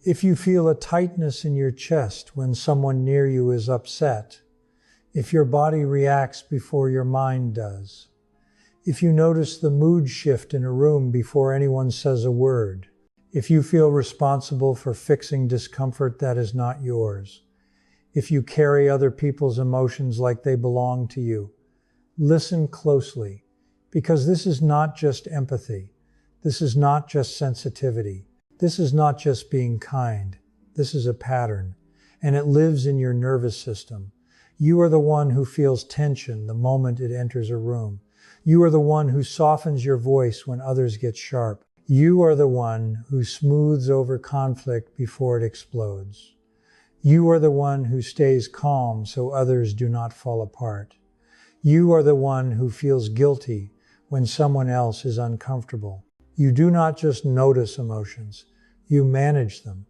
If you feel a tightness in your chest when someone near you is upset, if your body reacts before your mind does, if you notice the mood shift in a room before anyone says a word, if you feel responsible for fixing discomfort that is not yours, if you carry other people's emotions like they belong to you, listen closely, because this is not just empathy. This is not just sensitivity. This is not just being kind. This is a pattern, and it lives in your nervous system. You are the one who feels tension the moment it enters a room. You are the one who softens your voice when others get sharp. You are the one who smooths over conflict before it explodes. You are the one who stays calm so others do not fall apart. You are the one who feels guilty when someone else is uncomfortable. You do not just notice emotions, you manage them.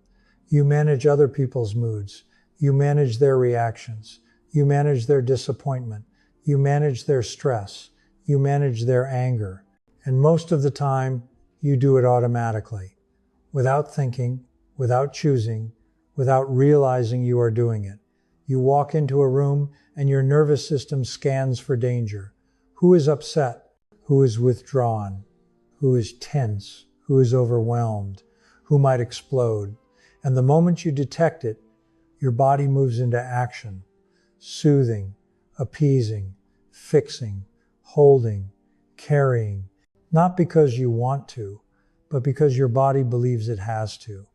You manage other people's moods. You manage their reactions. You manage their disappointment. You manage their stress. You manage their anger. And most of the time, you do it automatically, without thinking, without choosing, without realizing you are doing it. You walk into a room and your nervous system scans for danger. Who is upset? Who is withdrawn? Who is tense? Who is overwhelmed? Who might explode? And the moment you detect it, your body moves into action, soothing, appeasing, fixing, holding, carrying, not because you want to, but because your body believes it has to.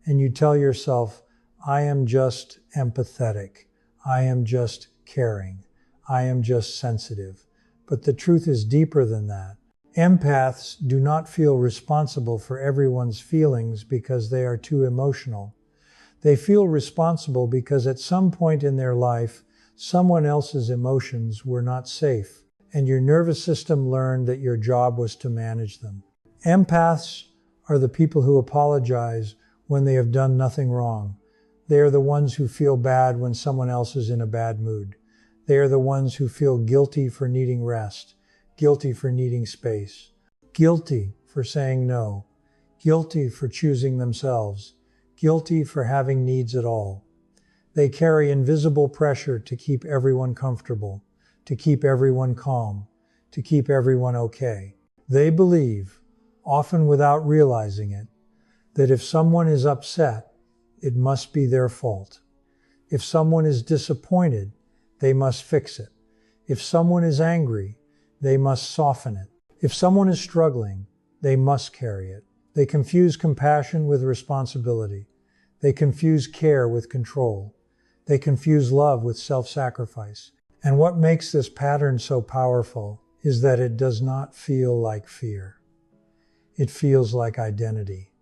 And you tell yourself, I am just empathetic. I am just caring. I am just sensitive. But the truth is deeper than that. Empaths do not feel responsible for everyone's feelings because they are too emotional. They feel responsible because at some point in their life, someone else's emotions were not safe, and your nervous system learned that your job was to manage them. Empaths are the people who apologize when they have done nothing wrong. They are the ones who feel bad when someone else is in a bad mood. They are the ones who feel guilty for needing rest, guilty for needing space, guilty for saying no, guilty for choosing themselves, guilty for having needs at all. They carry invisible pressure to keep everyone comfortable, to keep everyone calm, to keep everyone okay. They believe, often without realizing it, that if someone is upset, it must be their fault. If someone is disappointed, they must fix it. If someone is angry, they must soften it. If someone is struggling, they must carry it. They confuse compassion with responsibility. They confuse care with control. They confuse love with self-sacrifice. And what makes this pattern so powerful is that it does not feel like fear. It feels like identity.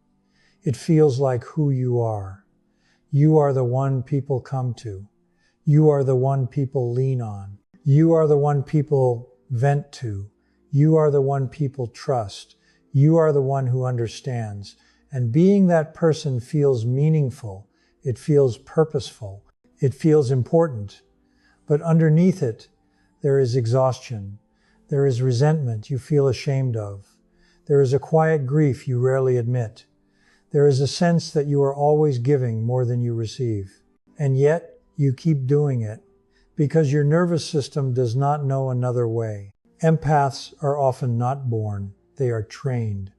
It feels like who you are. You are the one people come to. You are the one people lean on. You are the one people vent to. You are the one people trust. You are the one who understands. And being that person feels meaningful. It feels purposeful. It feels important. But underneath it, there is exhaustion. There is resentment you feel ashamed of. There is a quiet grief you rarely admit. There is a sense that you are always giving more than you receive. And yet, you keep doing it because your nervous system does not know another way. Empaths are often not born. They are trained.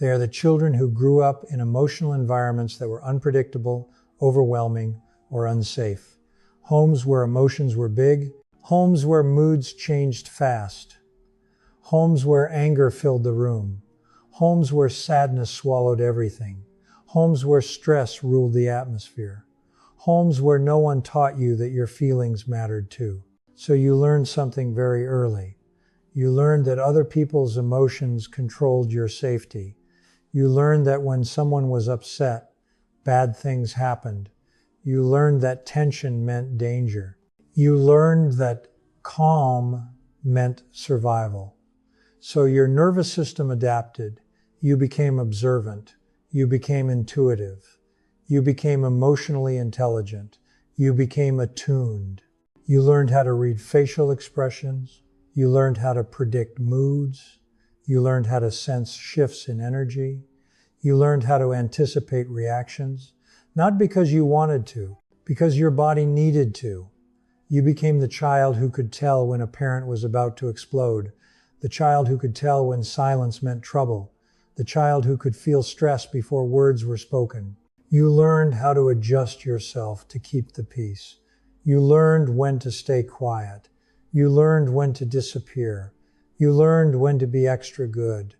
They are the children who grew up in emotional environments that were unpredictable, overwhelming, or unsafe. Homes where emotions were big. Homes where moods changed fast. Homes where anger filled the room. Homes where sadness swallowed everything. Homes where stress ruled the atmosphere. Homes where no one taught you that your feelings mattered too. So you learned something very early. You learned that other people's emotions controlled your safety. You learned that when someone was upset, bad things happened. You learned that tension meant danger. You learned that calm meant survival. So your nervous system adapted. You became observant. You became intuitive. You became emotionally intelligent. You became attuned. You learned how to read facial expressions. You learned how to predict moods. You learned how to sense shifts in energy. You learned how to anticipate reactions, not because you wanted to, because your body needed to. You became the child who could tell when a parent was about to explode, the child who could tell when silence meant trouble, the child who could feel stress before words were spoken. You learned how to adjust yourself to keep the peace. You learned when to stay quiet. You learned when to disappear. You learned when to be extra good.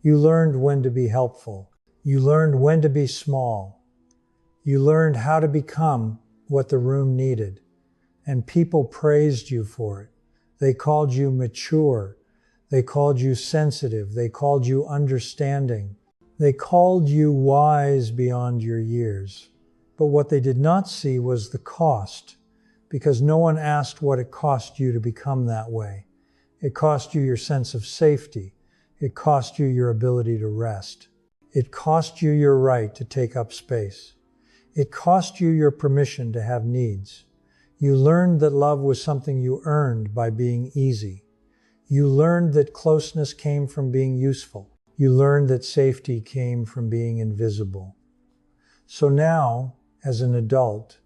You learned when to be helpful. You learned when to be small. You learned how to become what the room needed. And people praised you for it. They called you mature. They called you sensitive. They called you understanding. They called you wise beyond your years. But what they did not see was the cost, because no one asked what it cost you to become that way. It cost you your sense of safety. It cost you your ability to rest. It cost you your right to take up space. It cost you your permission to have needs. You learned that love was something you earned by being easy. You learned that closeness came from being useful. You learned that safety came from being invisible. So now, as an adult,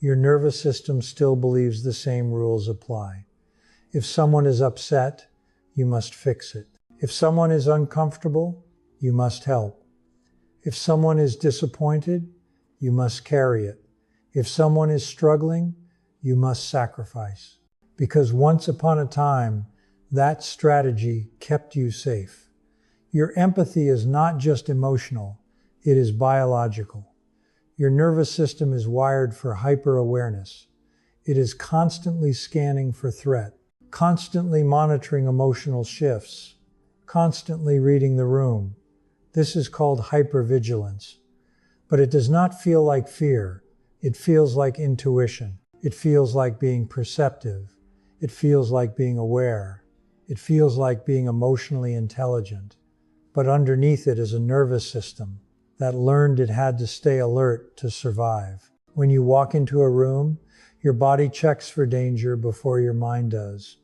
your nervous system still believes the same rules apply. If someone is upset, you must fix it. If someone is uncomfortable, you must help. If someone is disappointed, you must carry it. If someone is struggling, you must sacrifice. Because once upon a time, that strategy kept you safe. Your empathy is not just emotional, it is biological. Your nervous system is wired for hyper-awareness. It is constantly scanning for threat, constantly monitoring emotional shifts, constantly reading the room. This is called hypervigilance. But it does not feel like fear. It feels like intuition. It feels like being perceptive. It feels like being aware. It feels like being emotionally intelligent. But underneath it is a nervous system that learned it had to stay alert to survive. When you walk into a room, your body checks for danger before your mind does.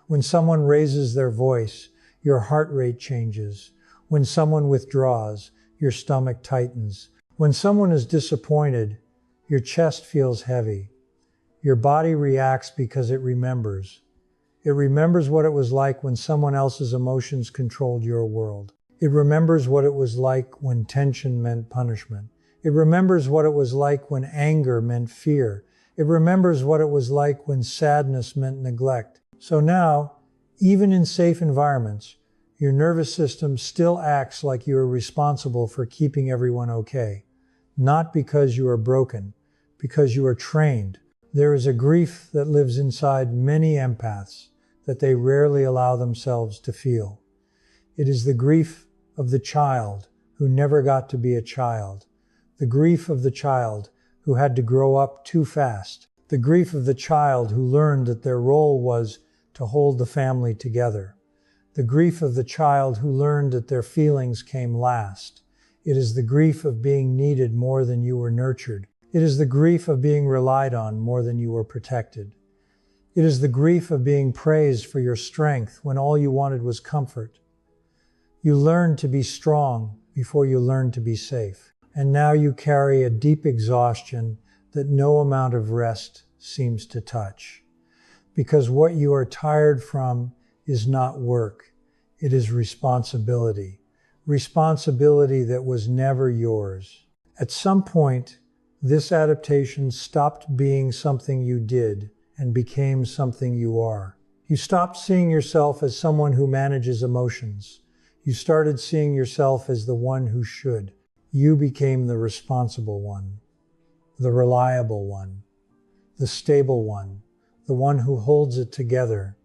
When someone raises their voice, your heart rate changes. When someone withdraws, your stomach tightens. When someone is disappointed, your chest feels heavy. Your body reacts because it remembers. It remembers what it was like when someone else's emotions controlled your world. It remembers what it was like when tension meant punishment. It remembers what it was like when anger meant fear. It remembers what it was like when sadness meant neglect. So now, even in safe environments, your nervous system still acts like you are responsible for keeping everyone okay. Not because you are broken, because you are trained. There is a grief that lives inside many empaths that they rarely allow themselves to feel. It is the grief of the child who never got to be a child. The grief of the child who had to grow up too fast. The grief of the child who learned that their role was to hold the family together. The grief of the child who learned that their feelings came last. It is the grief of being needed more than you were nurtured. It is the grief of being relied on more than you were protected. It is the grief of being praised for your strength when all you wanted was comfort. You learned to be strong before you learned to be safe. And now you carry a deep exhaustion that no amount of rest seems to touch. Because what you are tired from is not work. It is responsibility. Responsibility that was never yours. At some point, this adaptation stopped being something you did and became something you are. You stopped seeing yourself as someone who manages emotions. You started seeing yourself as the one who should. You became the responsible one, the reliable one, the stable one, the one who holds it together.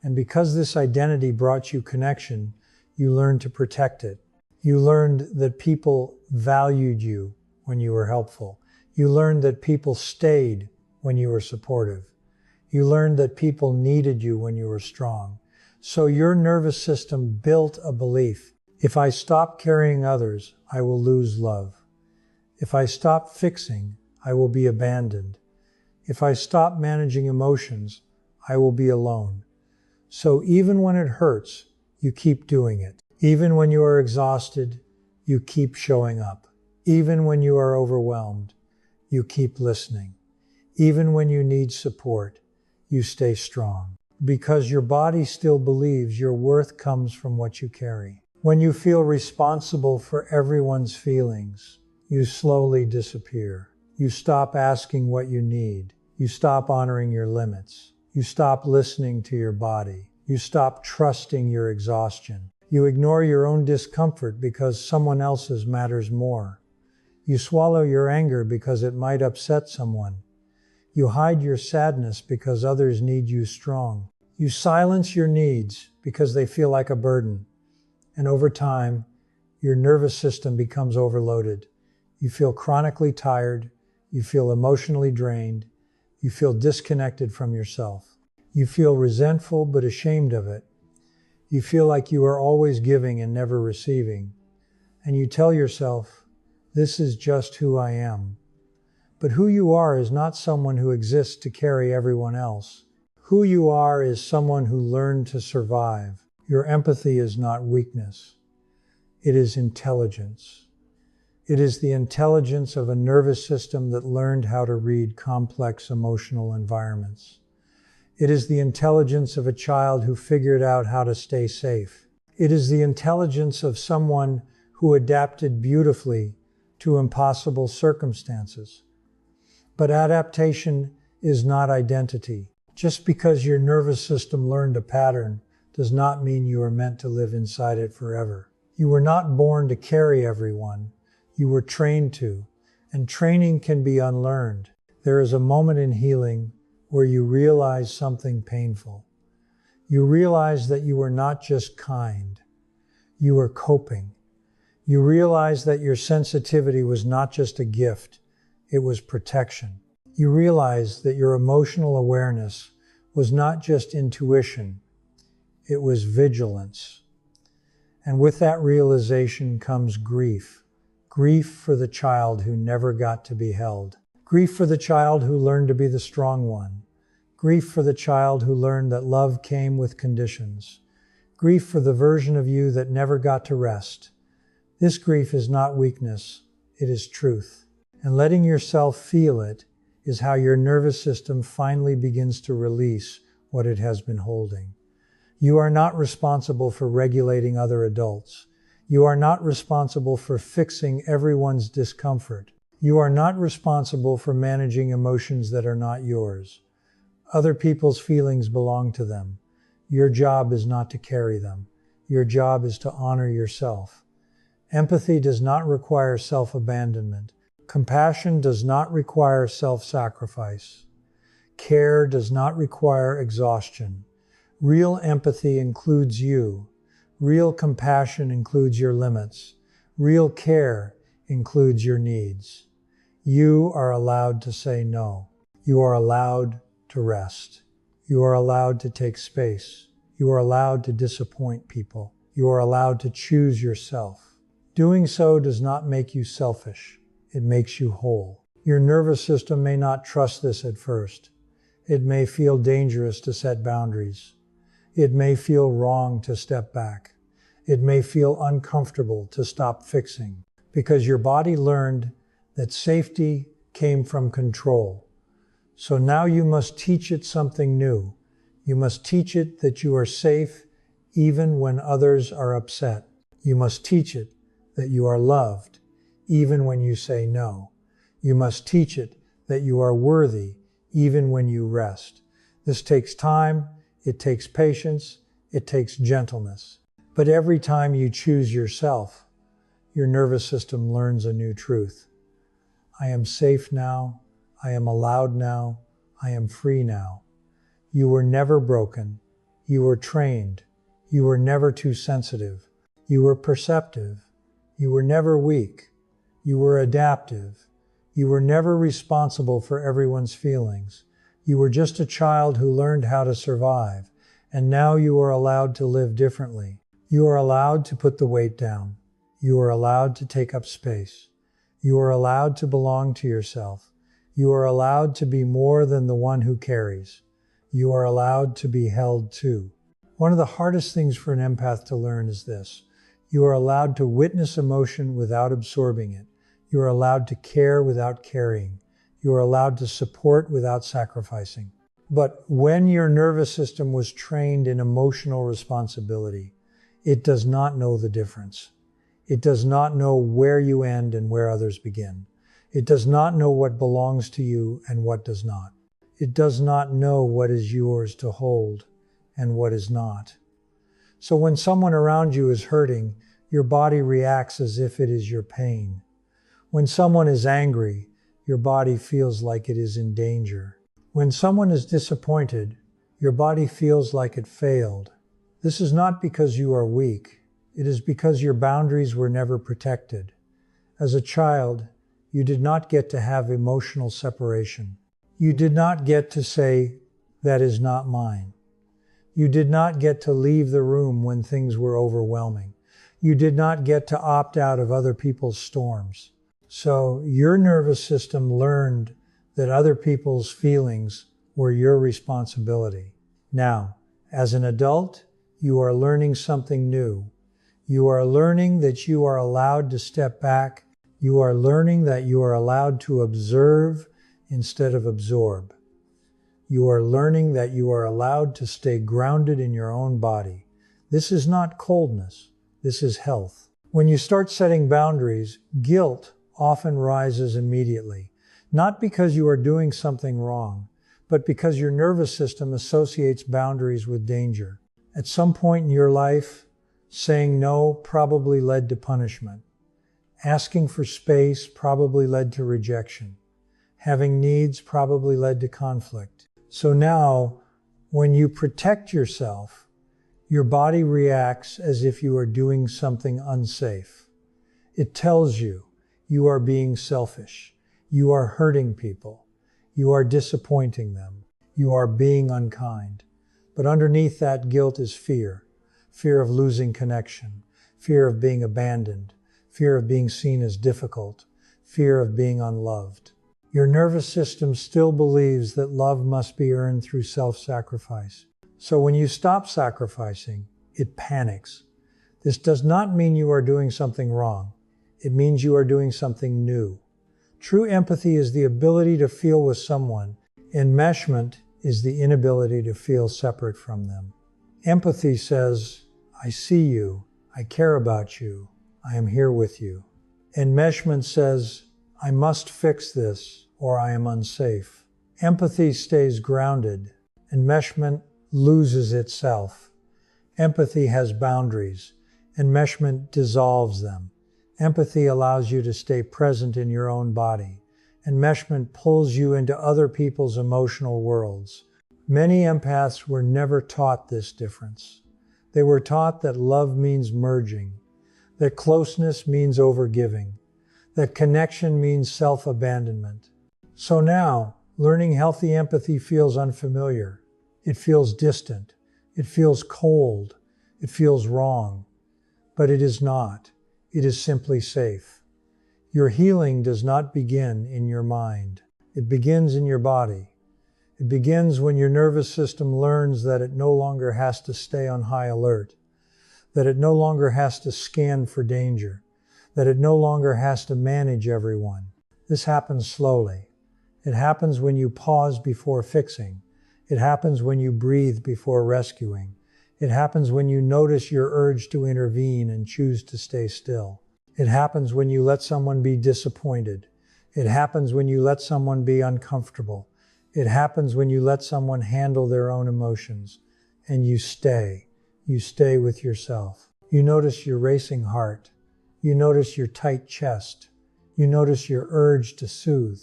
And because this identity brought you connection, you learned to protect it. You learned that people valued you when you were helpful. You learned that people stayed when you were supportive. You learned that people needed you when you were strong. So your nervous system built a belief. If I stop carrying others, I will lose love. If I stop fixing, I will be abandoned. If I stop managing emotions, I will be alone. So even when it hurts, you keep doing it. Even when you are exhausted, you keep showing up. Even when you are overwhelmed, you keep listening. Even when you need support, you stay strong. Because your body still believes your worth comes from what you carry. When you feel responsible for everyone's feelings, you slowly disappear. You stop asking what you need. You stop honoring your limits. You stop listening to your body. You stop trusting your exhaustion. You ignore your own discomfort because someone else's matters more. You swallow your anger because it might upset someone. You hide your sadness because others need you strong. You silence your needs because they feel like a burden. And over time, your nervous system becomes overloaded. You feel chronically tired. You feel emotionally drained. You feel disconnected from yourself. You feel resentful but ashamed of it. You feel like you are always giving and never receiving. And you tell yourself, this is just who I am. But who you are is not someone who exists to carry everyone else. Who you are is someone who learned to survive. Your empathy is not weakness. It is intelligence. It is the intelligence of a nervous system that learned how to read complex emotional environments. It is the intelligence of a child who figured out how to stay safe. It is the intelligence of someone who adapted beautifully to impossible circumstances. But adaptation is not identity. Just because your nervous system learned a pattern does not mean you are meant to live inside it forever. You were not born to carry everyone. You were trained to, and training can be unlearned. There is a moment in healing where you realize something painful. You realize that you were not just kind. You were coping. You realize that your sensitivity was not just a gift, it was protection. You realize that your emotional awareness was not just intuition, it was vigilance. And with that realization comes grief. Grief for the child who never got to be held. Grief for the child who learned to be the strong one. Grief for the child who learned that love came with conditions. Grief for the version of you that never got to rest. This grief is not weakness, it is truth. And letting yourself feel it is how your nervous system finally begins to release what it has been holding. You are not responsible for regulating other adults. You are not responsible for fixing everyone's discomfort. You are not responsible for managing emotions that are not yours. Other people's feelings belong to them. Your job is not to carry them. Your job is to honor yourself. Empathy does not require self-abandonment. Compassion does not require self-sacrifice. Care does not require exhaustion. Real empathy includes you. Real compassion includes your limits. Real care includes your needs. You are allowed to say no. You are allowed to rest. You are allowed to take space. You are allowed to disappoint people. You are allowed to choose yourself. Doing so does not make you selfish. It makes you whole. Your nervous system may not trust this at first. It may feel dangerous to set boundaries. It may feel wrong to step back. It may feel uncomfortable to stop fixing, because your body learned that safety came from control. So now you must teach it something new. You must teach it that you are safe even when others are upset. You must teach it that you are loved even when you say no. You must teach it that you are worthy even when you rest. This takes time, it takes patience, it takes gentleness. But every time you choose yourself, your nervous system learns a new truth. I am safe now, I am allowed now, I am free now. You were never broken, you were trained, you were never too sensitive, you were perceptive, you were never weak, you were adaptive, you were never responsible for everyone's feelings. You were just a child who learned how to survive, and now you are allowed to live differently. You are allowed to put the weight down. You are allowed to take up space. You are allowed to belong to yourself. You are allowed to be more than the one who carries. You are allowed to be held too. One of the hardest things for an empath to learn is this. You are allowed to witness emotion without absorbing it. You are allowed to care without carrying. You are allowed to support without sacrificing. But when your nervous system was trained in emotional responsibility, it does not know the difference. It does not know where you end and where others begin. It does not know what belongs to you and what does not. It does not know what is yours to hold and what is not. So when someone around you is hurting, your body reacts as if it is your pain. When someone is angry, your body feels like it is in danger. When someone is disappointed, your body feels like it failed. This is not because you are weak. It is because your boundaries were never protected. As a child, you did not get to have emotional separation. You did not get to say, "That is not mine." You did not get to leave the room when things were overwhelming. You did not get to opt out of other people's storms. So your nervous system learned that other people's feelings were your responsibility. Now, as an adult, you are learning something new. You are learning that you are allowed to step back. You are learning that you are allowed to observe instead of absorb. You are learning that you are allowed to stay grounded in your own body. This is not coldness. This is health. When you start setting boundaries, guilt often rises immediately. Not because you are doing something wrong, but because your nervous system associates boundaries with danger. At some point in your life, saying no probably led to punishment. Asking for space probably led to rejection. Having needs probably led to conflict. So now, when you protect yourself, your body reacts as if you are doing something unsafe. It tells you you are being selfish. You are hurting people. You are disappointing them. You are being unkind. But underneath that guilt is fear. Fear of losing connection. Fear of being abandoned. Fear of being seen as difficult. Fear of being unloved. Your nervous system still believes that love must be earned through self-sacrifice. So when you stop sacrificing, it panics. This does not mean you are doing something wrong. It means you are doing something new. True empathy is the ability to feel with someone. Enmeshment is the inability to feel separate from them. Empathy says, "I see you. I care about you. I am here with you." Enmeshment says, "I must fix this or I am unsafe." Empathy stays grounded. Enmeshment loses itself. Empathy has boundaries. Enmeshment dissolves them. Empathy allows you to stay present in your own body. Enmeshment pulls you into other people's emotional worlds. Many empaths were never taught this difference. They were taught that love means merging, that closeness means overgiving, that connection means self-abandonment. So now, learning healthy empathy feels unfamiliar. It feels distant. It feels cold. It feels wrong. But it is not. It is simply safe. Your healing does not begin in your mind. It begins in your body. It begins when your nervous system learns that it no longer has to stay on high alert, that it no longer has to scan for danger, that it no longer has to manage everyone. This happens slowly. It happens when you pause before fixing. It happens when you breathe before rescuing. It happens when you notice your urge to intervene and choose to stay still. It happens when you let someone be disappointed. It happens when you let someone be uncomfortable. It happens when you let someone handle their own emotions. And you stay. You stay with yourself. You notice your racing heart. You notice your tight chest. You notice your urge to soothe.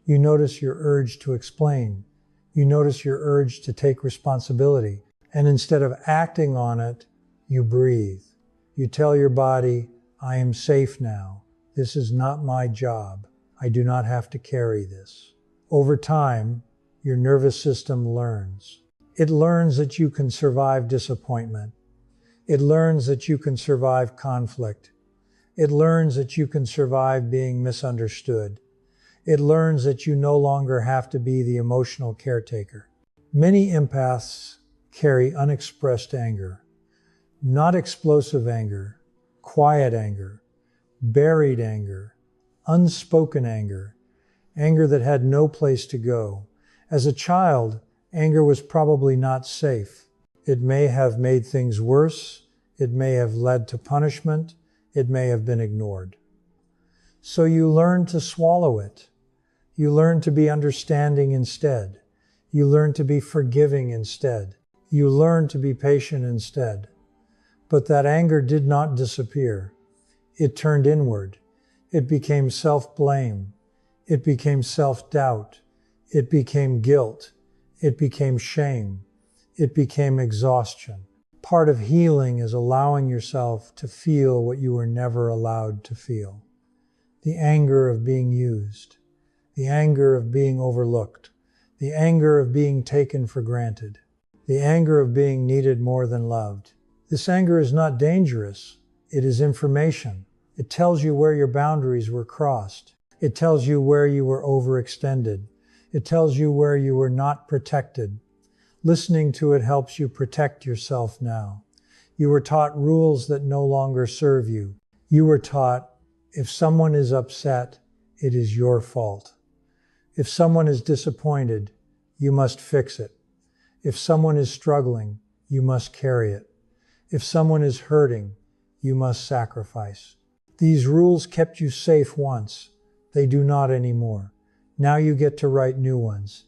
You notice your urge to explain. You notice your urge to take responsibility. And instead of acting on it, you breathe. You tell your body, "I am safe now. This is not my job. I do not have to carry this." Over time, your nervous system learns. It learns that you can survive disappointment. It learns that you can survive conflict. It learns that you can survive being misunderstood. It learns that you no longer have to be the emotional caretaker. Many empaths carry unexpressed anger, not explosive anger, quiet anger, buried anger, unspoken anger, anger that had no place to go. As a child, anger was probably not safe. It may have made things worse. It may have led to punishment. It may have been ignored. So you learn to swallow it. You learn to be understanding instead. You learn to be forgiving instead. You learn to be patient instead. But that anger did not disappear. It turned inward. It became self-blame. It became self-doubt. It became guilt. It became shame. It became exhaustion. Part of healing is allowing yourself to feel what you were never allowed to feel. The anger of being used. The anger of being overlooked. The anger of being taken for granted. The anger of being needed more than loved. This anger is not dangerous. It is information. It tells you where your boundaries were crossed. It tells you where you were overextended. It tells you where you were not protected. Listening to it helps you protect yourself now. You were taught rules that no longer serve you. You were taught, if someone is upset, it is your fault. If someone is disappointed, you must fix it. If someone is struggling, you must carry it. If someone is hurting, you must sacrifice. These rules kept you safe once. They do not anymore. Now you get to write new ones.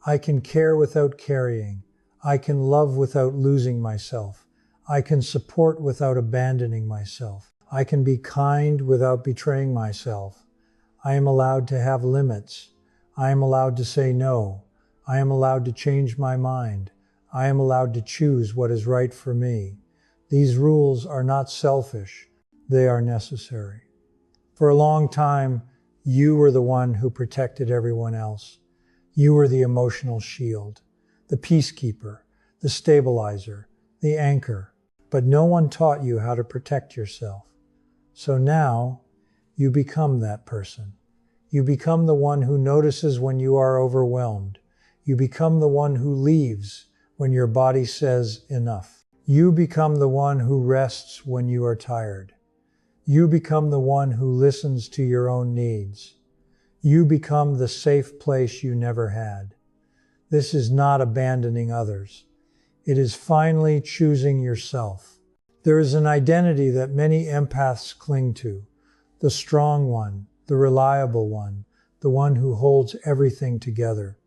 I can care without carrying. I can love without losing myself. I can support without abandoning myself. I can be kind without betraying myself. I am allowed to have limits. I am allowed to say no. I am allowed to change my mind. I am allowed to choose what is right for me. These rules are not selfish. They are necessary. For a long time, you were the one who protected everyone else. You were the emotional shield, the peacekeeper, the stabilizer, the anchor. But no one taught you how to protect yourself. So now, you become that person. You become the one who notices when you are overwhelmed. You become the one who leaves when your body says enough. You become the one who rests when you are tired. You become the one who listens to your own needs. You become the safe place you never had. This is not abandoning others. It is finally choosing yourself. There is an identity that many empaths cling to, the strong one, the reliable one, the one who holds everything together.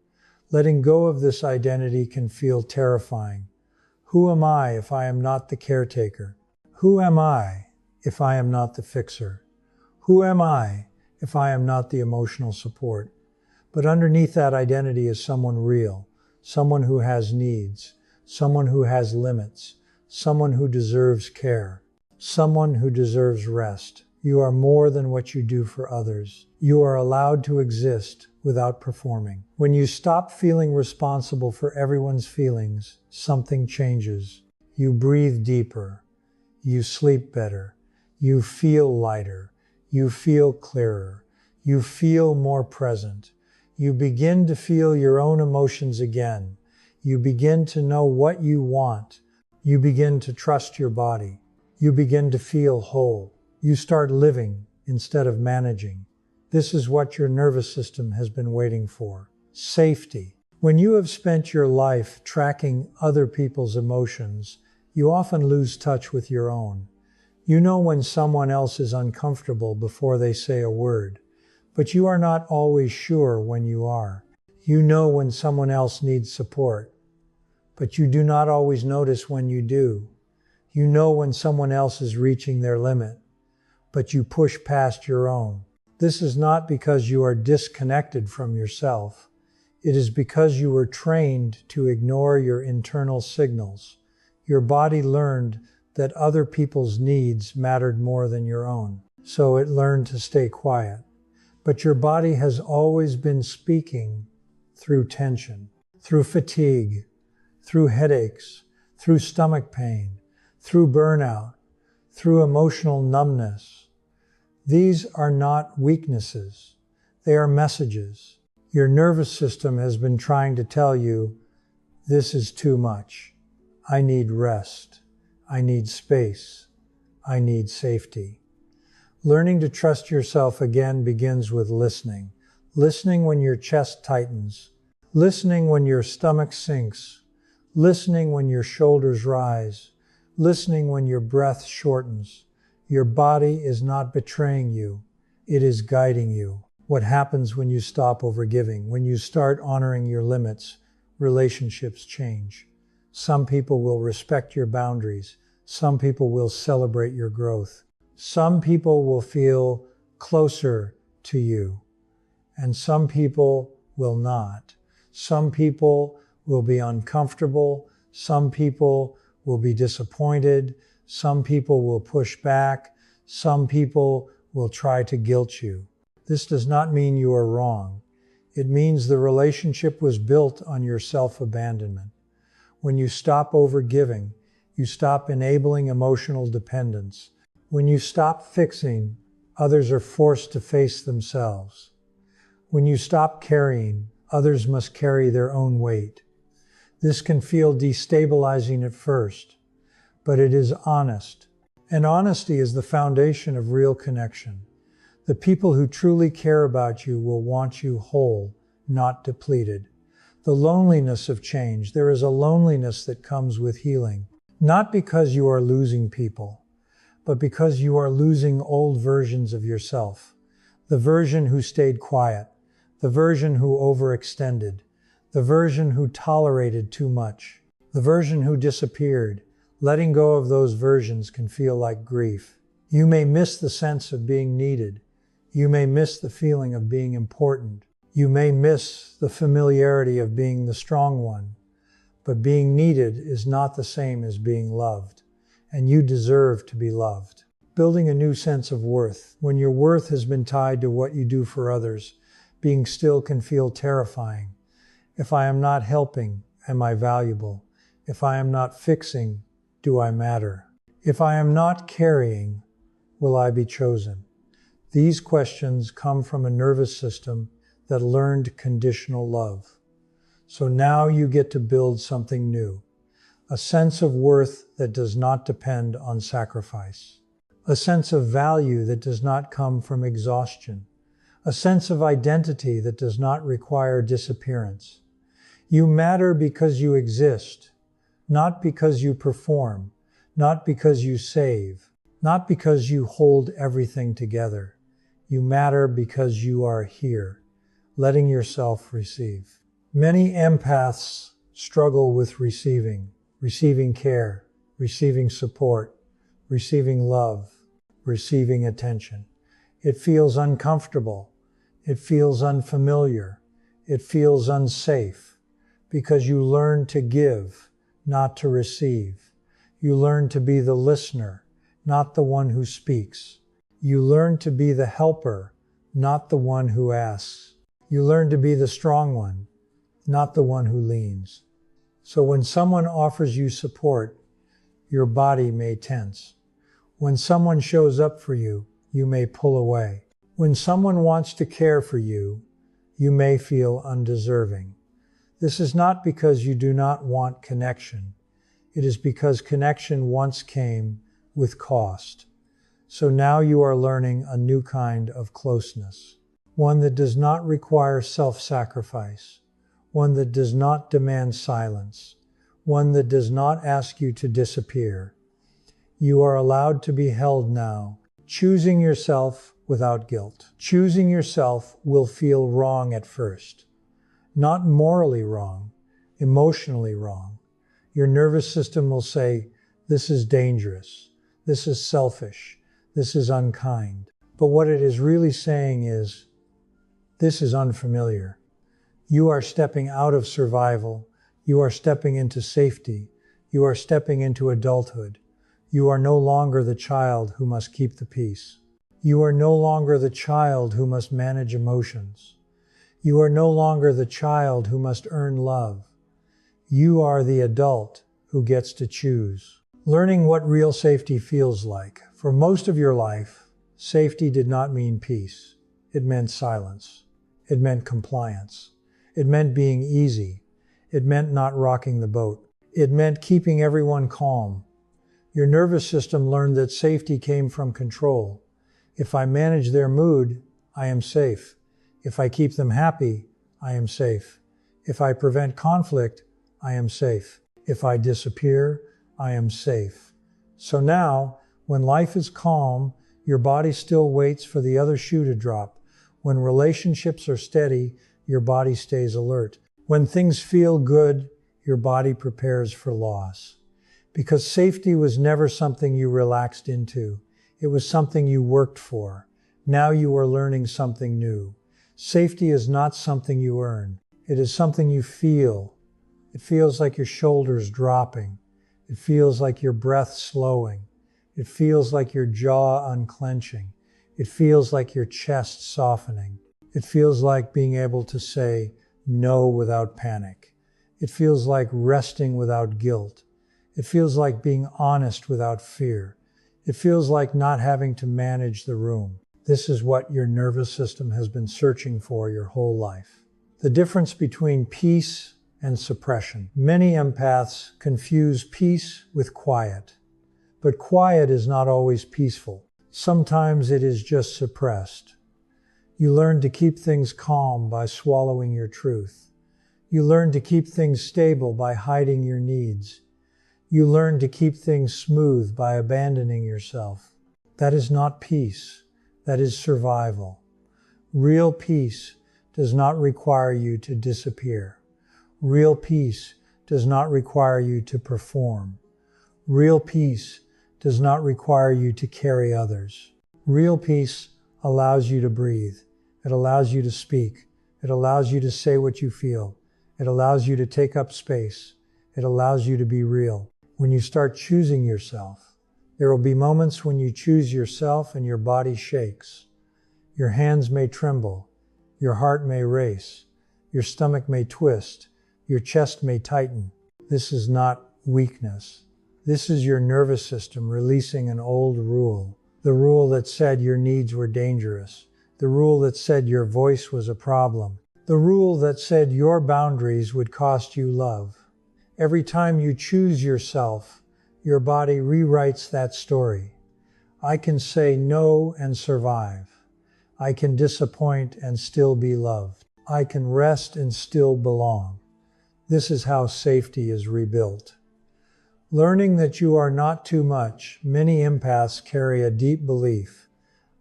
Letting go of this identity can feel terrifying. Who am I if I am not the caretaker? Who am I if I am not the fixer? Who am I if I am not the emotional support? But underneath that identity is someone real, someone who has needs, someone who has limits, someone who deserves care, someone who deserves rest. You are more than what you do for others. You are allowed to exist without performing. When you stop feeling responsible for everyone's feelings, something changes. You breathe deeper. You sleep better. You feel lighter. You feel clearer. You feel more present. You begin to feel your own emotions again. You begin to know what you want. You begin to trust your body. You begin to feel whole. You start living instead of managing. This is what your nervous system has been waiting for. Safety. When you have spent your life tracking other people's emotions, you often lose touch with your own. You know when someone else is uncomfortable before they say a word, but you are not always sure when you are. You know when someone else needs support, but you do not always notice when you do. You know when someone else is reaching their limit, but you push past your own. This is not because you are disconnected from yourself. It is because you were trained to ignore your internal signals. Your body learned that other people's needs mattered more than your own, so it learned to stay quiet. But your body has always been speaking through tension, through fatigue, through headaches, through stomach pain, through burnout, through emotional numbness. These are not weaknesses. They are messages. Your nervous system has been trying to tell you, this is too much. I need rest. I need space. I need safety. Learning to trust yourself again begins with listening. Listening when your chest tightens. Listening when your stomach sinks. Listening when your shoulders rise. Listening when your breath shortens. Your body is not betraying you. It is guiding you. What happens when you stop overgiving? When you start honoring your limits, relationships change. Some people will respect your boundaries. Some people will celebrate your growth. Some people will feel closer to you, and some people will not. Some people will be uncomfortable. Some people will be disappointed. Some people will push back. Some people will try to guilt you. This does not mean you are wrong. It means the relationship was built on your self-abandonment. When you stop overgiving, you stop enabling emotional dependence. When you stop fixing, others are forced to face themselves. When you stop carrying, others must carry their own weight. This can feel destabilizing at first, but it is honest. And honesty is the foundation of real connection. The people who truly care about you will want you whole, not depleted. The loneliness of change. There is a loneliness that comes with healing, not because you are losing people, but because you are losing old versions of yourself. The version who stayed quiet, the version who overextended, the version who tolerated too much, the version who disappeared. Letting go of those versions can feel like grief. You may miss the sense of being needed. You may miss the feeling of being important. You may miss the familiarity of being the strong one. But being needed is not the same as being loved. And you deserve to be loved. Building a new sense of worth. When your worth has been tied to what you do for others, being still can feel terrifying. If I am not helping, am I valuable? If I am not fixing, do I matter? If I am not carrying, will I be chosen? These questions come from a nervous system that learned conditional love. So now you get to build something new. A sense of worth that does not depend on sacrifice. A sense of value that does not come from exhaustion. A sense of identity that does not require disappearance. You matter because you exist, not because you perform, not because you save, not because you hold everything together. You matter because you are here, letting yourself receive. Many empaths struggle with receiving care, receiving support, receiving love, receiving attention. It feels uncomfortable. It feels unfamiliar. It feels unsafe because you learn to give, not to receive. You learn to be the listener, not the one who speaks. You learn to be the helper, not the one who asks. You learn to be the strong one, not the one who leans. So when someone offers you support, your body may tense. When someone shows up for you, you may pull away. When someone wants to care for you, you may feel undeserving. This is not because you do not want connection. It is because connection once came with cost. So now you are learning a new kind of closeness. One that does not require self-sacrifice. One that does not demand silence. One that does not ask you to disappear. You are allowed to be held now, choosing yourself without guilt. Choosing yourself will feel wrong at first. Not morally wrong, emotionally wrong. Your nervous system will say, this is dangerous, this is selfish, this is unkind. But what it is really saying is, this is unfamiliar. You are stepping out of survival. You are stepping into safety. You are stepping into adulthood. You are no longer the child who must keep the peace. You are no longer the child who must manage emotions. You are no longer the child who must earn love. You are the adult who gets to choose. Learning what real safety feels like. For most of your life, safety did not mean peace. It meant silence. It meant compliance. It meant being easy. It meant not rocking the boat. It meant keeping everyone calm. Your nervous system learned that safety came from control. If I manage their mood, I am safe. If I keep them happy, I am safe. If I prevent conflict, I am safe. If I disappear, I am safe. So now, when life is calm, your body still waits for the other shoe to drop. When relationships are steady, your body stays alert. When things feel good, your body prepares for loss. Because safety was never something you relaxed into. It was something you worked for. Now you are learning something new. Safety is not something you earn. It is something you feel. It feels like your shoulders dropping. It feels like your breath slowing. It feels like your jaw unclenching. It feels like your chest softening. It feels like being able to say no without panic. It feels like resting without guilt. It feels like being honest without fear. It feels like not having to manage the room. This is what your nervous system has been searching for your whole life. The difference between peace and suppression. Many empaths confuse peace with quiet. But quiet is not always peaceful. Sometimes it is just suppressed. You learn to keep things calm by swallowing your truth. You learn to keep things stable by hiding your needs. You learn to keep things smooth by abandoning yourself. That is not peace. That is survival. Real peace does not require you to disappear. Real peace does not require you to perform. Real peace does not require you to carry others. Real peace allows you to breathe. It allows you to speak. It allows you to say what you feel. It allows you to take up space. It allows you to be real. When you start choosing yourself, there will be moments when you choose yourself and your body shakes. Your hands may tremble. Your heart may race. Your stomach may twist. Your chest may tighten. This is not weakness. This is your nervous system releasing an old rule. The rule that said your needs were dangerous. The rule that said your voice was a problem. The rule that said your boundaries would cost you love. Every time you choose yourself, your body rewrites that story. I can say no and survive. I can disappoint and still be loved. I can rest and still belong. This is how safety is rebuilt. Learning that you are not too much, many empaths carry a deep belief.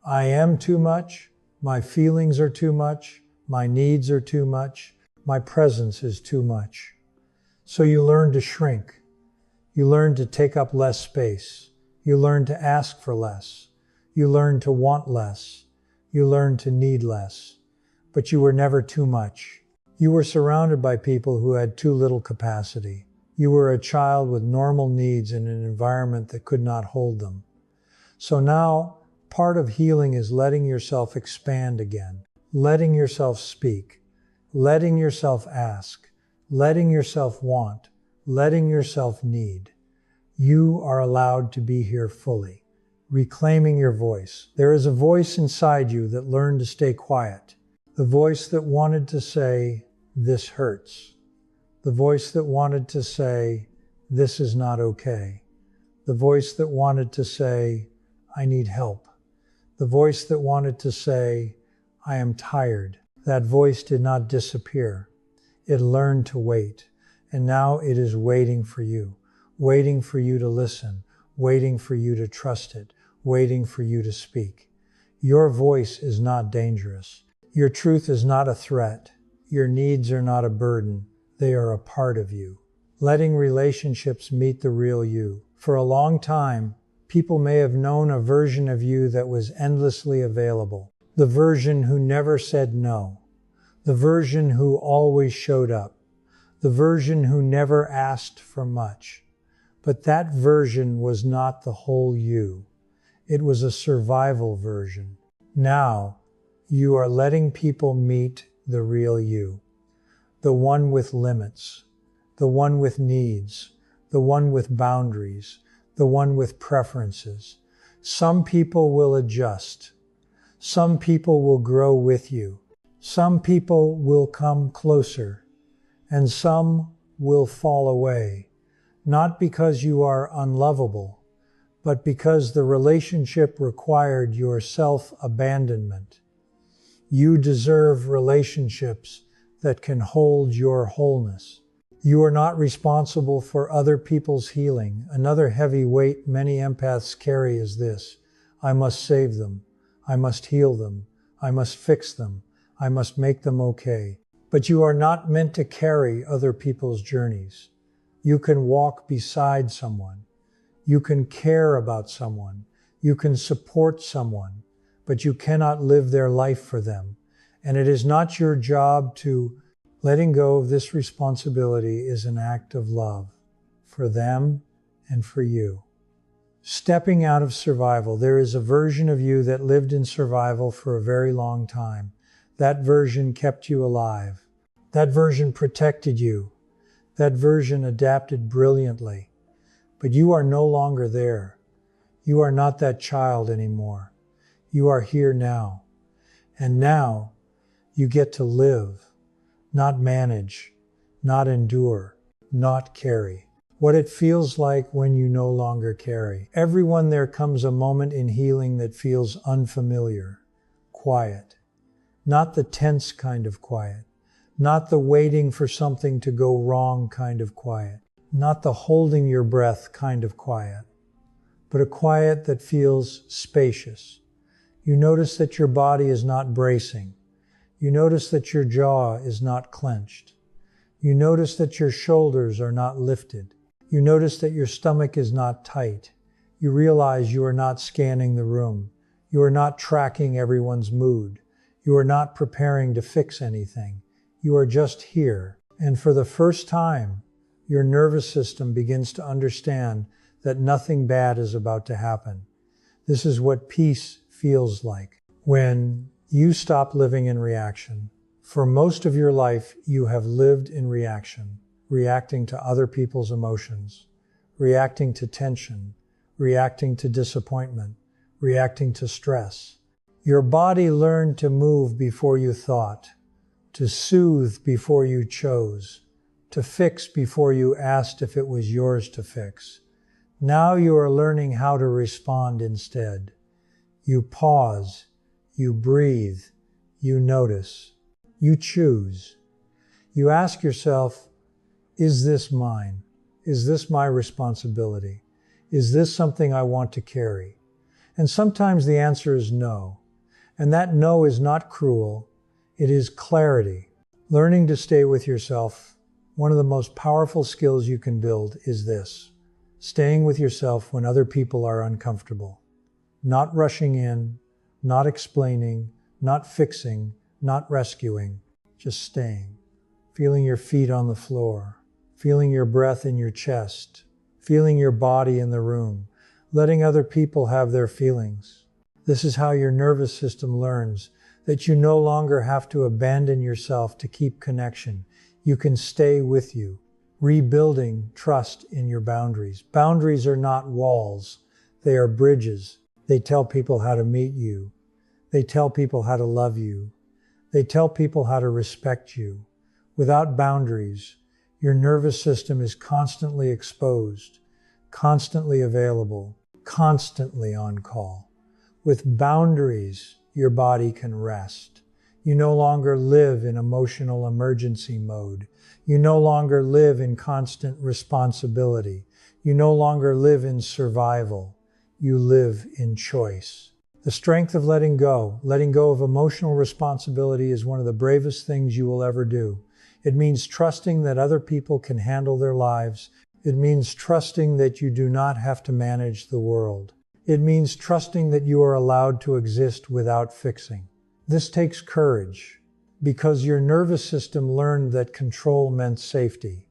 I am too much, my feelings are too much, my needs are too much, my presence is too much. So you learn to shrink. You learn to take up less space. You learn to ask for less. You learn to want less. You learn to need less. But you were never too much. You were surrounded by people who had too little capacity. You were a child with normal needs in an environment that could not hold them. So now, part of healing is letting yourself expand again, letting yourself speak, letting yourself ask, letting yourself want, letting yourself need. You are allowed to be here fully, reclaiming your voice. There is a voice inside you that learned to stay quiet, the voice that wanted to say, "This hurts." The voice that wanted to say, "This is not okay." The voice that wanted to say, "I need help." The voice that wanted to say, "I am tired." That voice did not disappear. It learned to wait. And now it is waiting for you to listen, waiting for you to trust it, waiting for you to speak. Your voice is not dangerous. Your truth is not a threat. Your needs are not a burden. They are a part of you. Letting relationships meet the real you. For a long time, people may have known a version of you that was endlessly available. The version who never said no. The version who always showed up. The version who never asked for much. But that version was not the whole you. It was a survival version. Now, you are letting people meet the real you. The one with limits, the one with needs, the one with boundaries, the one with preferences. Some people will adjust. Some people will grow with you. Some people will come closer. And some will fall away, not because you are unlovable, but because the relationship required your self-abandonment. You deserve relationships that can hold your wholeness. You are not responsible for other people's healing. Another heavy weight many empaths carry is this: I must save them. I must heal them. I must fix them. I must make them okay. But you are not meant to carry other people's journeys. You can walk beside someone. You can care about someone. You can support someone, but you cannot live their life for them. And it is not your job to. Letting go of this responsibility is an act of love for them and for you. Stepping out of survival. There is a version of you that lived in survival for a very long time. That version kept you alive. That version protected you. That version adapted brilliantly. But you are no longer there. You are not that child anymore. You are here now. And now you get to live. Not manage, not endure, not carry. What it feels like when you no longer carry. Everyone, there comes a moment in healing that feels unfamiliar, quiet. Not the tense kind of quiet. Not the waiting for something to go wrong kind of quiet. Not the holding your breath kind of quiet. But a quiet that feels spacious. You notice that your body is not bracing. You notice that your jaw is not clenched. You notice that your shoulders are not lifted. You notice that your stomach is not tight. You realize you are not scanning the room. You are not tracking everyone's mood. You are not preparing to fix anything. You are just here. And for the first time, your nervous system begins to understand that nothing bad is about to happen. This is what peace feels like. When you stop living in reaction. For most of your life, you have lived in reaction, reacting to other people's emotions, reacting to tension, reacting to disappointment, reacting to stress. Your body learned to move before you thought, to soothe before you chose, to fix before you asked if it was yours to fix. Now you are learning how to respond instead. You pause. You breathe, you notice, you choose. You ask yourself, is this mine? Is this my responsibility? Is this something I want to carry? And sometimes the answer is no. And that no is not cruel, it is clarity. Learning to stay with yourself, one of the most powerful skills you can build is this: staying with yourself when other people are uncomfortable. Not rushing in, not explaining, not fixing, not rescuing, just staying. Feeling your feet on the floor, feeling your breath in your chest, feeling your body in the room, letting other people have their feelings. This is how your nervous system learns that you no longer have to abandon yourself to keep connection. You can stay with you, rebuilding trust in your boundaries. Boundaries are not walls, they are bridges. They tell people how to meet you. They tell people how to love you. They tell people how to respect you. Without boundaries, your nervous system is constantly exposed, constantly available, constantly on call. With boundaries, your body can rest. You no longer live in emotional emergency mode. You no longer live in constant responsibility. You no longer live in survival. You live in choice. The strength of letting go of emotional responsibility is one of the bravest things you will ever do. It means trusting that other people can handle their lives. It means trusting that you do not have to manage the world. It means trusting that you are allowed to exist without fixing. This takes courage because your nervous system learned that control meant safety.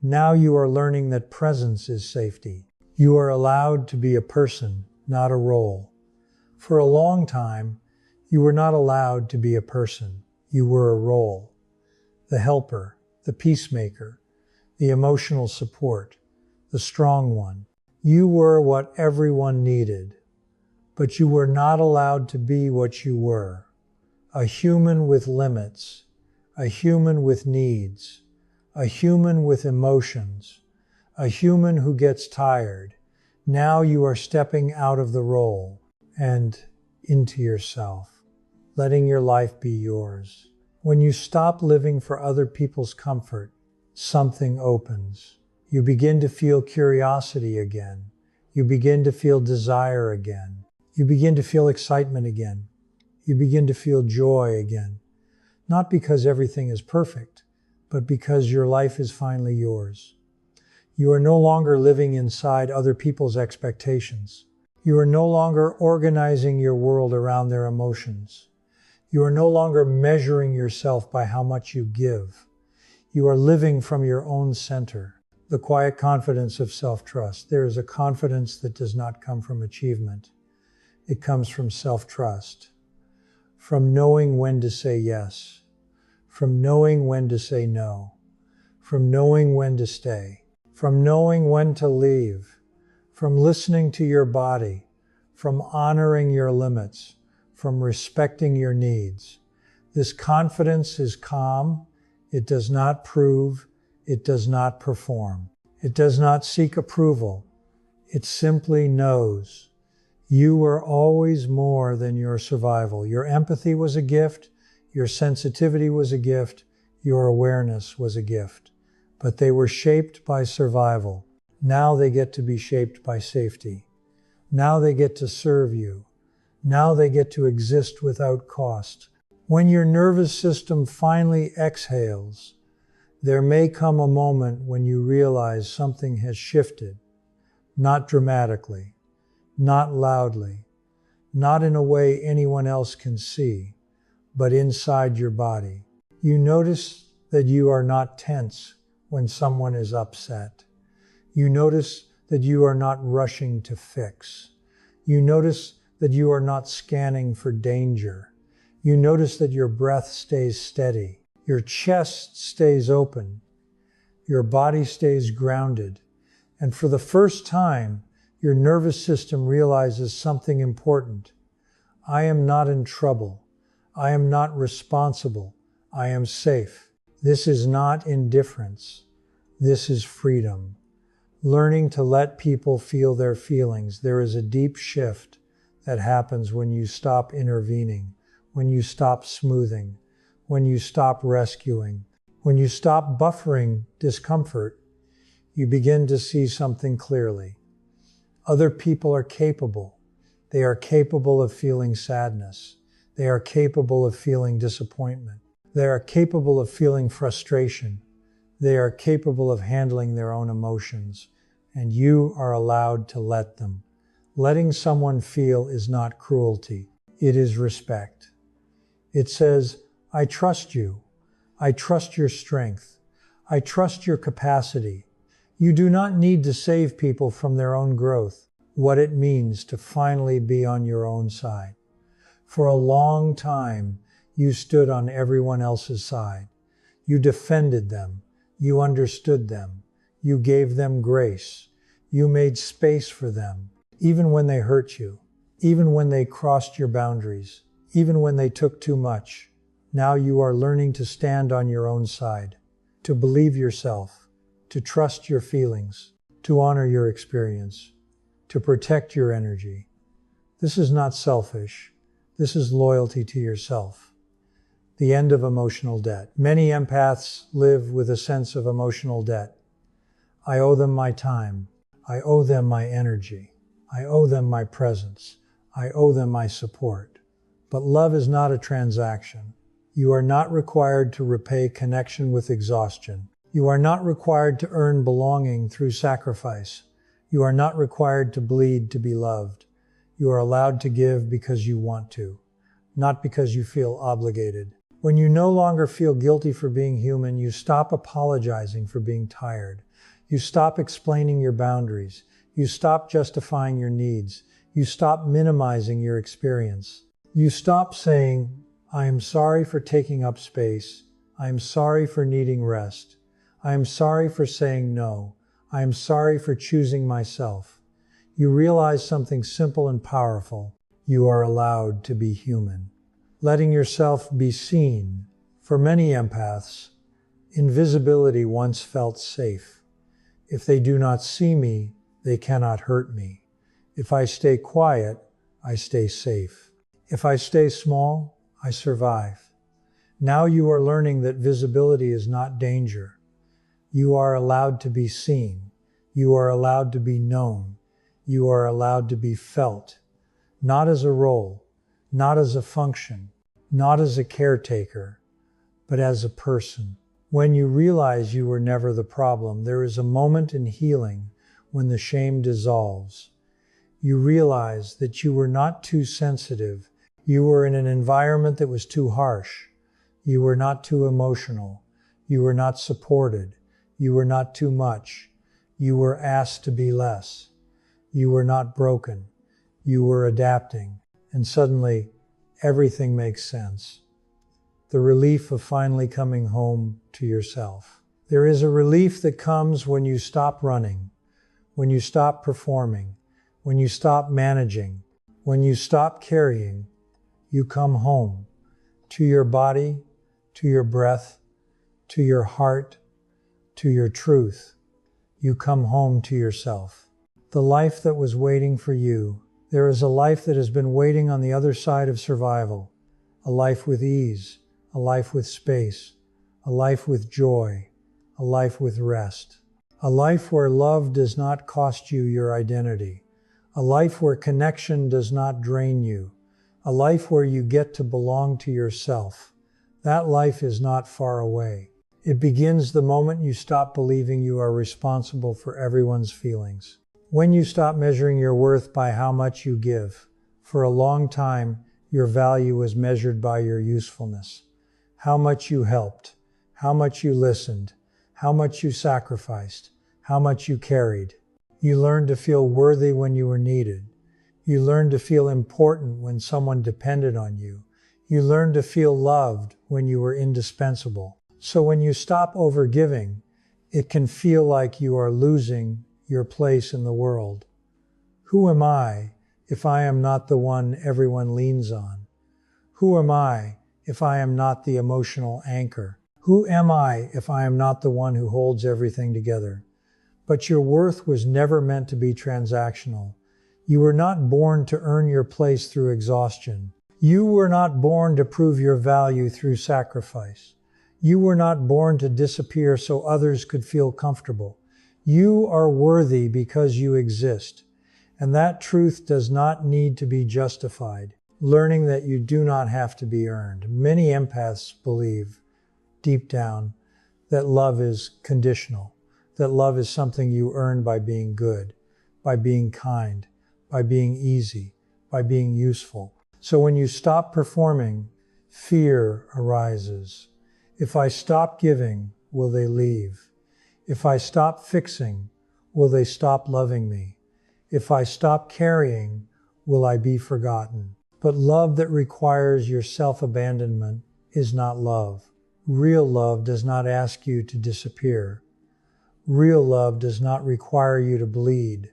Now you are learning that presence is safety. You are allowed to be a person, not a role. For a long time, you were not allowed to be a person. You were a role. The helper, the peacemaker, the emotional support, the strong one. You were what everyone needed, but you were not allowed to be what you were. A human with limits, a human with needs, a human with emotions, a human who gets tired. Now you are stepping out of the role and into yourself, letting your life be yours. When you stop living for other people's comfort, something opens. You begin to feel curiosity again. You begin to feel desire again. You begin to feel excitement again. You begin to feel joy again. Not because everything is perfect, but because your life is finally yours. You are no longer living inside other people's expectations. You are no longer organizing your world around their emotions. You are no longer measuring yourself by how much you give. You are living from your own center. The quiet confidence of self-trust. There is a confidence that does not come from achievement. It comes from self-trust, from knowing when to say yes, from knowing when to say no, from knowing when to stay, from knowing when to leave, from listening to your body, from honoring your limits, from respecting your needs. This confidence is calm. It does not prove. It does not perform. It does not seek approval. It simply knows. You were always more than your survival. Your empathy was a gift. Your sensitivity was a gift. Your awareness was a gift. But they were shaped by survival. Now they get to be shaped by safety. Now they get to serve you. Now they get to exist without cost. When your nervous system finally exhales, there may come a moment when you realize something has shifted. Not dramatically, not loudly, not in a way anyone else can see, but inside your body. You notice that you are not tense when someone is upset. You notice that you are not rushing to fix. You notice that you are not scanning for danger. You notice that your breath stays steady. Your chest stays open. Your body stays grounded. And for the first time, your nervous system realizes something important. I am not in trouble. I am not responsible. I am safe. This is not indifference. This is freedom. Learning to let people feel their feelings. There is a deep shift that happens when you stop intervening, when you stop smoothing, when you stop rescuing, when you stop buffering discomfort. You begin to see something clearly. Other people are capable. They are capable of feeling sadness. They are capable of feeling disappointment. They are capable of feeling frustration. They are capable of handling their own emotions, and you are allowed to let them. Letting someone feel is not cruelty. It is respect. It says, I trust you. I trust your strength. I trust your capacity. You do not need to save people from their own growth. What it means to finally be on your own side. For a long time, you stood on everyone else's side. You defended them. You understood them. You gave them grace. You made space for them, even when they hurt you, even when they crossed your boundaries, even when they took too much. Now you are learning to stand on your own side, to believe yourself, to trust your feelings, to honor your experience, to protect your energy. This is not selfish. This is loyalty to yourself. The end of emotional debt. Many empaths live with a sense of emotional debt. I owe them my time. I owe them my energy. I owe them my presence. I owe them my support. But love is not a transaction. You are not required to repay connection with exhaustion. You are not required to earn belonging through sacrifice. You are not required to bleed to be loved. You are allowed to give because you want to, not because you feel obligated. When you no longer feel guilty for being human, you stop apologizing for being tired. You stop explaining your boundaries. You stop justifying your needs. You stop minimizing your experience. You stop saying, I am sorry for taking up space. I am sorry for needing rest. I am sorry for saying no. I am sorry for choosing myself. You realize something simple and powerful. You are allowed to be human. Letting yourself be seen. For many empaths, invisibility once felt safe. If they do not see me, they cannot hurt me. If I stay quiet, I stay safe. If I stay small, I survive. Now you are learning that visibility is not danger. You are allowed to be seen. You are allowed to be known. You are allowed to be felt. Not as a role, not as a function, not as a caretaker, but as a person. When you realize you were never the problem, there is a moment in healing when the shame dissolves. You realize that you were not too sensitive. You were in an environment that was too harsh. You were not too emotional. You were not supported. You were not too much. You were asked to be less. You were not broken. You were adapting. And suddenly, everything makes sense. The relief of finally coming home to yourself. There is a relief that comes when you stop running, when you stop performing, when you stop managing, when you stop carrying. You come home to your body, to your breath, to your heart, to your truth. You come home to yourself. The life that was waiting for you. There is a life that has been waiting on the other side of survival. A life with ease, a life with space, a life with joy, a life with rest. A life where love does not cost you your identity. A life where connection does not drain you. A life where you get to belong to yourself. That life is not far away. It begins the moment you stop believing you are responsible for everyone's feelings. When you stop measuring your worth by how much you give. For a long time, your value was measured by your usefulness. How much you helped, how much you listened, how much you sacrificed, how much you carried. You learned to feel worthy when you were needed. You learned to feel important when someone depended on you. You learned to feel loved when you were indispensable. So when you stop overgiving, it can feel like you are losing your place in the world. Who am I if I am not the one everyone leans on? Who am I if I am not the emotional anchor? Who am I if I am not the one who holds everything together? But your worth was never meant to be transactional. You were not born to earn your place through exhaustion. You were not born to prove your value through sacrifice. You were not born to disappear so others could feel comfortable. You are worthy because you exist. And that truth does not need to be justified. Learning that you do not have to be earned. Many empaths believe, deep down, that love is conditional. That love is something you earn by being good, by being kind, by being easy, by being useful. So when you stop performing, fear arises. If I stop giving, will they leave? If I stop fixing, will they stop loving me? If I stop carrying, will I be forgotten? But love that requires your self-abandonment is not love. Real love does not ask you to disappear. Real love does not require you to bleed.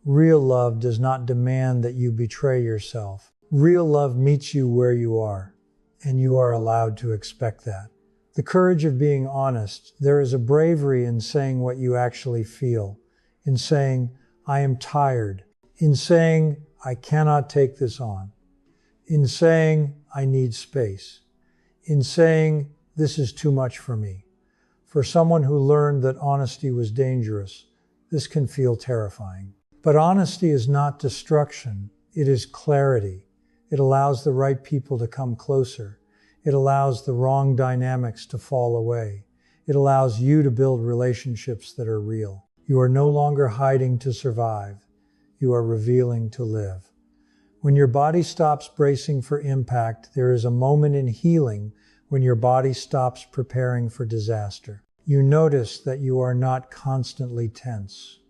Real love does not demand that you betray yourself. Real love meets you where you are, and you are allowed to expect that. The courage of being honest. There is a bravery in saying what you actually feel, in saying, I am tired, in saying, I cannot take this on, in saying, I need space, in saying, this is too much for me. For someone who learned that honesty was dangerous, this can feel terrifying. But honesty is not destruction, it is clarity. It allows the right people to come closer. It allows the wrong dynamics to fall away. It allows you to build relationships that are real. You are no longer hiding to survive. You are revealing to live. When your body stops bracing for impact, there is a moment in healing when your body stops preparing for disaster. You notice that you are not constantly tense.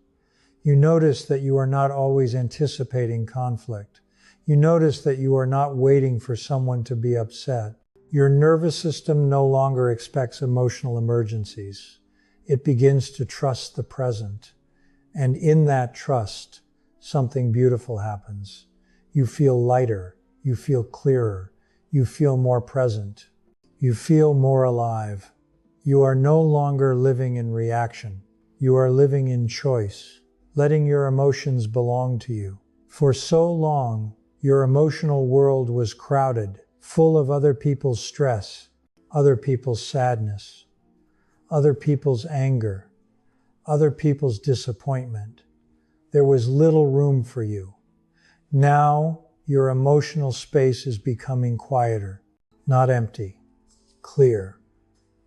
You notice that you are not always anticipating conflict. You notice that you are not waiting for someone to be upset. Your nervous system no longer expects emotional emergencies. It begins to trust the present. And in that trust, something beautiful happens. You feel lighter. You feel clearer. You feel more present. You feel more alive. You are no longer living in reaction. You are living in choice. letting your emotions belong to you. For so long, your emotional world was crowded, full of other people's stress, other people's sadness, other people's anger, other people's disappointment. There was little room for you. Now, your emotional space is becoming quieter, not empty, clear.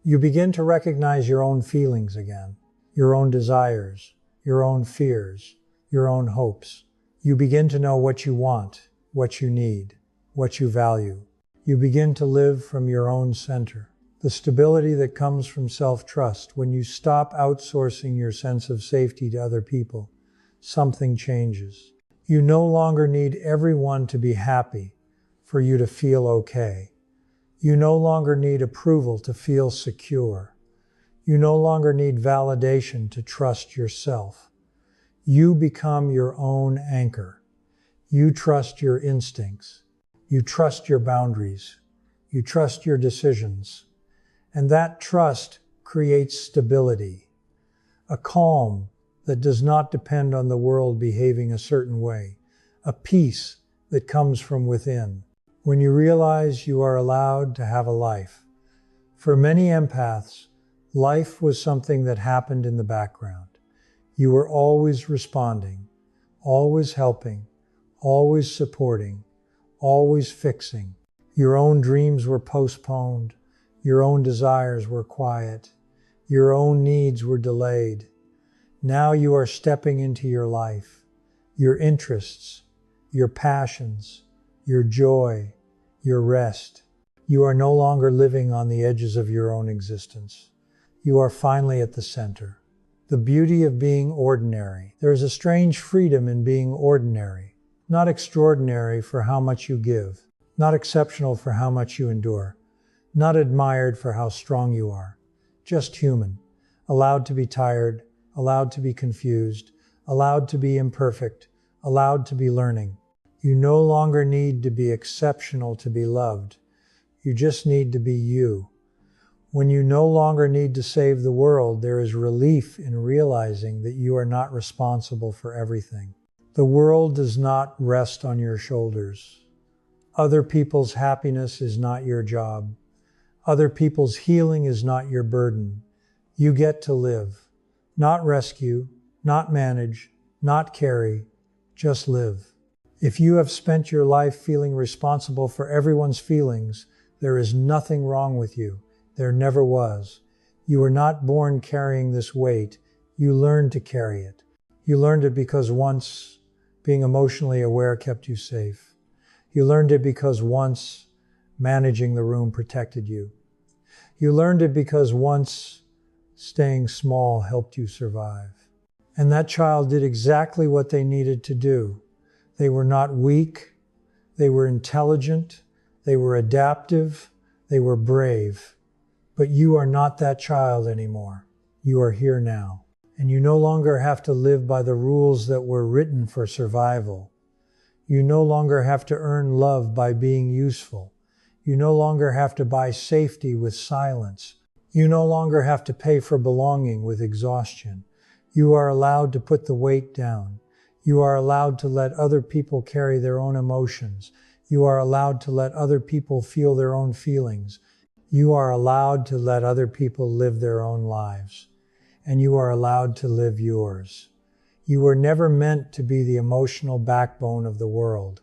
You begin to recognize your own feelings again, your own desires, your own fears, your own hopes. You begin to know what you want, what you need, what you value. You begin to live from your own center. The stability that comes from self-trust. When you stop outsourcing your sense of safety to other people, something changes. You no longer need everyone to be happy for you to feel okay. You no longer need approval to feel secure. You no longer need validation to trust yourself. You become your own anchor. You trust your instincts. You trust your boundaries. You trust your decisions. And that trust creates stability, a calm that does not depend on the world behaving a certain way, a peace that comes from within. When you realize you are allowed to have a life. For many empaths, life was something that happened in the background. You were always responding, always helping, always supporting, always fixing. Your own dreams were postponed. Your own desires were quiet. Your own needs were delayed. Now you are stepping into your life, your interests, your passions, your joy, your rest. You are no longer living on the edges of your own existence. You are finally at the center. The beauty of being ordinary. There is a strange freedom in being ordinary, not extraordinary for how much you give, not exceptional for how much you endure, not admired for how strong you are, just human, allowed to be tired, allowed to be confused, allowed to be imperfect, allowed to be learning. You no longer need to be exceptional to be loved. You just need to be you. When you no longer need to save the world, there is relief in realizing that you are not responsible for everything. The world does not rest on your shoulders. Other people's happiness is not your job. Other people's healing is not your burden. You get to live. Not rescue, not manage, not carry, just live. If you have spent your life feeling responsible for everyone's feelings, there is nothing wrong with you. There never was. You were not born carrying this weight. You learned to carry it. You learned it because once being emotionally aware kept you safe. You learned it because once managing the room protected you. You learned it because once staying small helped you survive. And that child did exactly what they needed to do. They were not weak. They were intelligent. They were adaptive. They were brave. But you are not that child anymore. You are here now. And you no longer have to live by the rules that were written for survival. You no longer have to earn love by being useful. You no longer have to buy safety with silence. You no longer have to pay for belonging with exhaustion. You are allowed to put the weight down. You are allowed to let other people carry their own emotions. You are allowed to let other people feel their own feelings. You are allowed to let other people live their own lives. And you are allowed to live yours. You were never meant to be the emotional backbone of the world.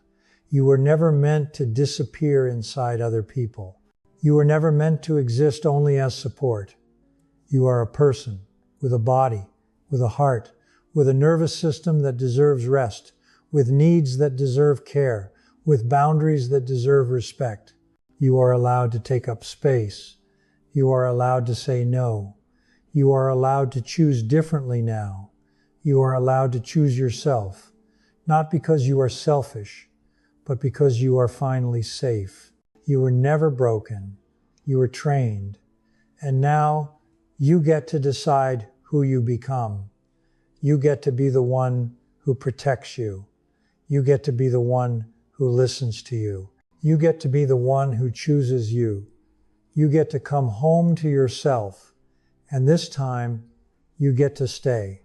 You were never meant to disappear inside other people. You were never meant to exist only as support. You are a person with a body, with a heart, with a nervous system that deserves rest, with needs that deserve care, with boundaries that deserve respect. You are allowed to take up space. You are allowed to say no. You are allowed to choose differently now. You are allowed to choose yourself, not because you are selfish, but because you are finally safe. You were never broken. You were trained. And now you get to decide who you become. You get to be the one who protects you. You get to be the one who listens to you. You get to be the one who chooses you. You get to come home to yourself. And this time, you get to stay.